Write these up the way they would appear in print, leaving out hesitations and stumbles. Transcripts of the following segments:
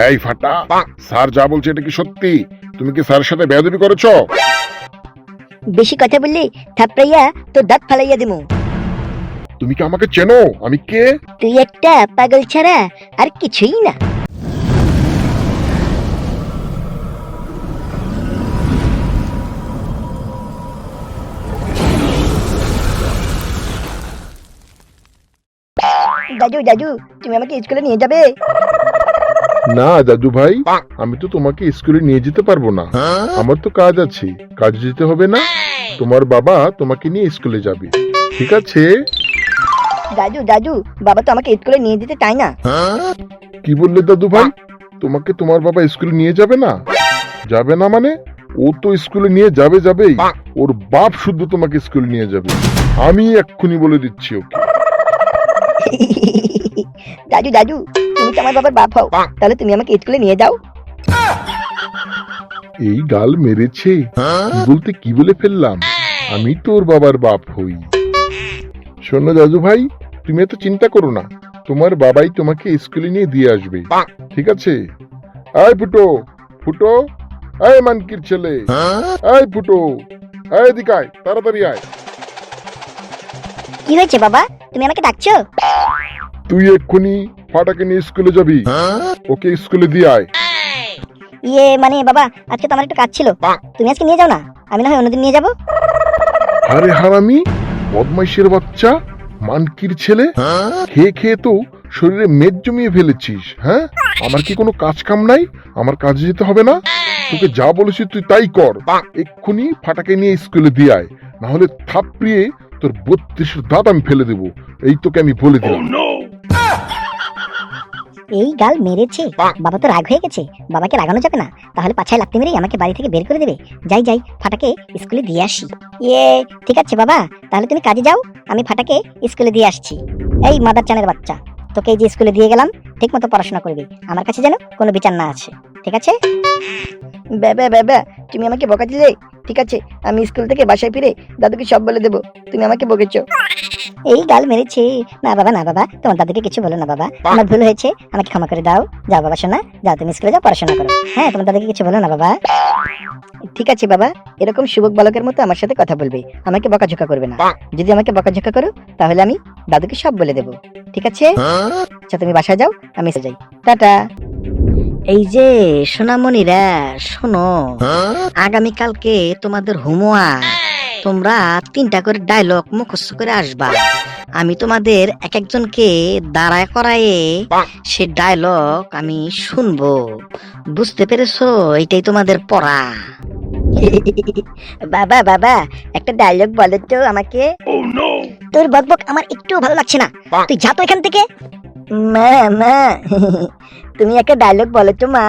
এই ফাটা, স্যার যা বলছে এটা কি সত্যি? তুমি কি স্যারের সাথে বেয়াদবি করেছো? বেশি কথা বললি থাপড়াইয়া তোর দাঁত ফালাইয়া দিমু। তুমি কি আমাকে চেনো? আমি কে? তুই একটা পাগল ছাড়া আর কিছুই না। দাদু দাদু, তুমি আমাকে স্কুলে নিয়ে যাবে? না দাদু ভাই, আমি তো তোমাকে স্কুলে নিয়ে যেতে পারবো না। আমার তো কাজ আছে, কাজে যেতে হবে না? তোমার বাবা তোমাকে নিয়ে স্কুলে যাবে, ঠিক আছে? দাদু দাদু, বাবা তো আমাকে স্কুলে নিয়ে যেতে চায় না। কি বললে দাদু ভাই? তোমাকে তোমার বাবা স্কুলে নিয়ে যাবে না? যাবে না মানে? ও তো স্কুলে নিয়ে যাবে যাবেই, ওর বাপ শুদ্ধ তোমাকে স্কুলে নিয়ে যাবে। আমি এক্ষুনি বলে দিচ্ছি ওকে। দাদু দাদু, তুমি তো আমার বাবার বাপ হও, তাহলে তুমি আমাকে স্কুলে নিয়ে যাও। এই গাল মেরেছে, কি বলতে কি বলে ফেললাম? আমি তোর বাবার বাপ হই। শোনো দাদু ভাই, তুমি এত চিন্তা করো না, তোমার বাবাই তোমাকে স্কুলে নিয়ে দিয়ে আসবে, ঠিক আছে? আয় ফুটো, ফুটো, আয় মানকির ছেলে, আয় ফুটো, আয় এদিকে আয়, তাড়াতাড়ি আয়। কি হয়েছে বাবা, তুমি আমাকে ডাকছো? তুই এক্ষুনি ফাটাকে নিয়ে স্কুলে যাবি, ওকে স্কুলে দিয়ে আয়। ইয়ে মানে বাবা, আজকে তো আমার একটু কাজ ছিল, তুমি আজকে নিয়ে যাও না, আমি না হয় অন্যদিন নিয়ে যাবো। আরে হারামি, বদমাইশের বাচ্চা, মানকির ছেলে, খেয়ে খেয়ে তো শরীরে মেদ জমিয়ে ফেলেছিস। হ্যাঁ, আমার কি কোনো কাজ কাম নাই? আমার কাজে যেতে হবে না? তোকে যা বলেছি তুই তাই কর। এক্ষুনি ফাটাকে নিয়ে স্কুলে দিয়ে আয়, না হলে থাপড়িয়ে তোর 32 দাঁত আমি ফেলে দেবো, এই তোকে আমি বলে দিলাম। এই গাল মেরেছে, বাবা তো রাগ হয়ে গেছে, বাবাকে রাগানো যাবে না, তাহলে পাছায় লাগতে মেরেই আমাকে বাড়ি থেকে বের করে দেবে। যাই যাই, ফাটাকে স্কুলে দিয়ে আসি। ইয়ে ঠিক আছে বাবা, তাহলে তুমি কাজে যাও, আমি ফাটাকে স্কুলে দিয়ে আসছি। এই মাদার চানের বাচ্চা, তোকে এই যে স্কুলে দিয়ে গেলাম, ঠিক মতো পড়াশোনা করবি, আমার কাছে যেন কোনো বিচার না আছে, ঠিক আছে? বাবা বাবা, তুমি আমাকে বকা দিলে, ঠিক আছে, আমি স্কুল থেকে বাসায় ফিরে দাদুকে সব বলে দেবো তুমি আমাকে বকেছো। এই গাল মেরেছে, না বাবা না বাবা, তোমার দাদুকে কিছু বলো না বাবা, আমার ভুল হয়েছে, আমাকে ক্ষমা করে দাও। যাও বাবা শোনা, যাও তুমি স্কুলে যাও, পড়াশোনা করো। হ্যাঁ, তোমার দাদুকে কিছু বলো না বাবা। ঠিক আছে বাবা, এরকম যুবক বালকের মতো আমার সাথে কথা বলবে, আমাকে বকাঝকা করবে না। যদি আমাকে বকাঝকা করো তাহলে আমি দাদুকে সব বলে দেবো, ঠিক আছে? আচ্ছা তুমি বাসায় যাও, আমি যাই, টাটা। এই যে সোনামণিরা, শোনো, আগামীকালকে তোমাদের হোমওয়ার্ক, তোমরা 3টা করে ডায়লগ মুখস্থ করে আসবা। আমি তোমাদের এক একজনকে দাঁড়ায় করায়ে সে ডায়লগ আমি শুনবো, বুঝতে পেরেছো? এটাই তোমাদের পড়া। বাবা বাবা, একটা ডায়লগ বলো তো আমাকে। তোর বকবক আমার একটু ভালো লাগছে না, তুই যা তো এখান থেকে। মা মা, তুমি একটা ডায়লগ বলো তো মা।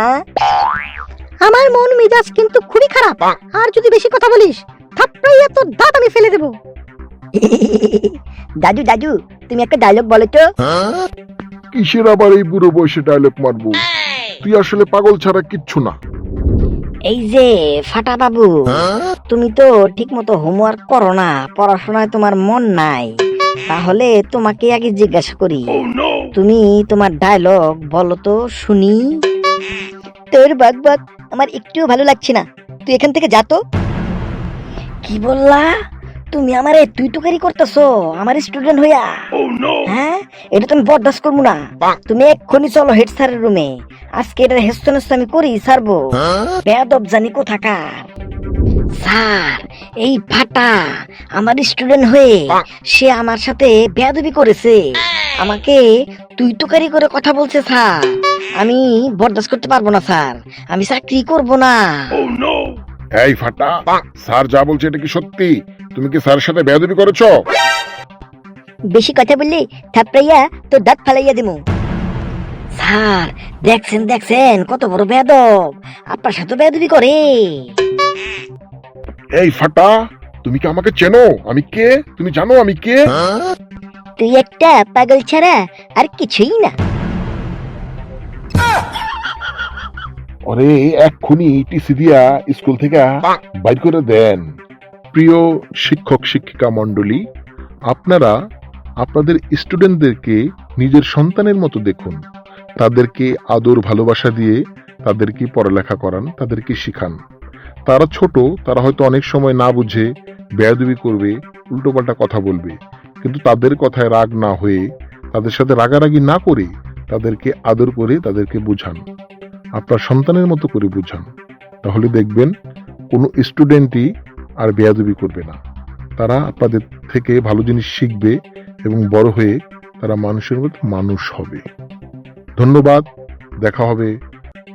আমার মন মেজাজ কিন্তু খুবই খারাপ, আর যদি বেশি কথা বলিস থাপড়াইয়া তোর দাঁত আমি ফেলে দেব। দাদু দাদু, তুমি একটা ডায়লগ বলো তো। কিসের আবার এই বুড়ো বয়সে ডায়লগ মারবো? তুই আসলে পাগল ছাড়া কিচ্ছু না। এই যে ফাটা বাবু, তুমি তো ঠিক মতো হোমওয়ার্ক করো না, পড়াশোনায় তোমার মন নাই, তাহলে তোমাকে আগে জিজ্ঞাসা করি, তুমি তোমার ডায়লগ বলো তো শুনি। তোর বকবক আমার একটু ভালো লাগছে না, তুই এখান থেকে যা তো। কি বললা? তুমি আমারে তুই তুকারি করতেছো আমার স্টুডেন্ট হইয়া? হ্যাঁ, এটা তুমি বরদাস্ত করবো না। তুমি এক্ষুনি চলো হেড স্যারের রুমে, আজকে এটার হেস্তনেস্ত আমি করি ছাড়বো, বেয়াদব জানি কোথাকার। স্যার, এই ফাটা আমার স্টুডেন্ট হয়ে সে আমার সাথে বেয়াদবি করেছে, আমাকে তুই তুকারি করে কথা বলছে স্যার, আমি বরদাস্ত করতে পারবো না স্যার, আমি চাকরি করবো না। এই ফাটা, স্যার যা বলছে এটা কি সত্যি? তুমি কি স্যারের সাথে বেয়াদবি করেছো? বেশি কথা বললি থাপড়াইয়া তোর দাঁত ফালাইয়া দিমু। স্যার দেখছেন দেখছেন কত বড় বেয়াদব, আপনার সাথে বেয়াদবি করে। এই ফাটা, তুমি কি আমাকে চেনো? আমি কে? তুমি জানো আমি কে? তুই একটা পাগল ছাড়া আর কিছুই না। আরে এক্ষুনি টিসি দিয়া স্কুল থেকে বাইর করে দেন। প্রিয় শিক্ষক শিক্ষিকা মণ্ডলী, আপনারা আপনাদের স্টুডেন্টদেরকে নিজের সন্তানের মতো দেখুন, তাদেরকে আদর ভালোবাসা দিয়ে তাদেরকে পড়ালেখা করান, তাদেরকে শিখান। তারা ছোট, তারা হয়তো অনেক সময় না বুঝে বেয়াদবি করবে, উল্টোপাল্টা কথা বলবে, কিন্তু তাদের কথায় রাগ না হয়ে, তাদের সাথে রাগারাগি না করে তাদেরকে আদর করে তাদেরকে বুঝান, আপনার সন্তানের মতো করে বুঝান। তাহলে দেখবেন কোনো স্টুডেন্টই আর বেয়াদবি করবে না। তারা আপনাদের থেকে ভালো জিনিস শিখবে এবং বড় হয়ে তারা মানুষের মতো মানুষ হবে। ধন্যবাদ, দেখা হবে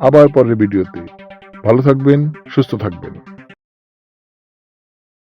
আবার পরের ভিডিওতে। ভালো থাকবেন, সুস্থ থাকবেন।